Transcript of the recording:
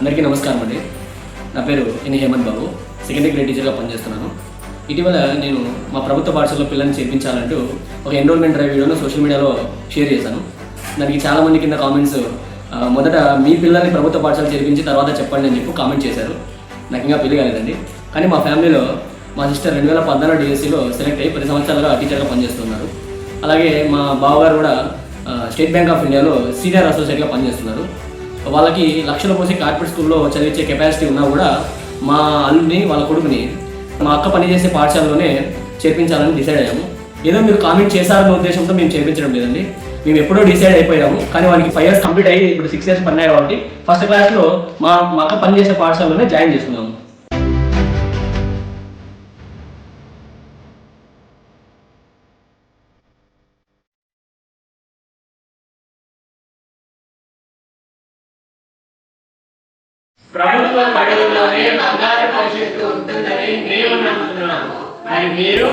అందరికీ నమస్కారం అండి. నా పేరు ఎన్ హేమంత్ బాబు, సెకండరీ గ్రేడ్ టీచర్గా పనిచేస్తున్నాను. ఇటీవల నేను మా ప్రభుత్వ పాఠశాలలో పిల్లల్ని చేర్పించాలంటూ ఒక ఎన్రోల్మెంట్ డ్రైవ్ వీడియోను సోషల్ మీడియాలో షేర్ చేశాను. దానికి చాలామంది కింద కామెంట్స్ మొదట మీ పిల్లల్ని ప్రభుత్వ పాఠశాల చేర్పించి తర్వాత చెప్పండి అని చెప్పి కామెంట్ చేశారు. నాకు ఇంకా పెళ్లి కాలేదండి, కానీ మా ఫ్యామిలీలో మా సిస్టర్ 2014 డిఎస్సిలో సెలెక్ట్ అయ్యి 10 సంవత్సరాలుగా టీచర్గా పనిచేస్తున్నారు. అలాగే మా బావగారు కూడా స్టేట్ బ్యాంక్ ఆఫ్ ఇండియాలో సీనియర్ అసోసియేట్గా పనిచేస్తున్నారు. వాళ్ళకి లక్షల పోసి కార్పొరేట్ స్కూల్లో చదివించే కెపాసిటీ ఉన్నా కూడా మా అల్లుడిని వాళ్ళ కొడుకుని మా అక్క పనిచేసే పాఠశాలలోనే చేర్పించాలని డిసైడ్ అయ్యాము. ఏదో మీరు కామెంట్ చేశారన్న ఉద్దేశంతో మేము చేర్పించడం లేదండి. మేము ఎప్పుడో డిసైడ్ అయిపోయాము, కానీ వాళ్ళకి 5 years కంప్లీట్ అయ్యి ఇప్పుడు 6 years పడినాయి కాబట్టి ఫస్ట్ క్లాస్లో మా అక్క పనిచేసే పాఠశాలలోనే జాయిన్ చేస్తున్నాము. ప్రభుత్వ బడుల్లోనే బంగారు భవిష్యత్తు ఉంటుందని మేము నమ్ముతున్నాము. మరి మీరు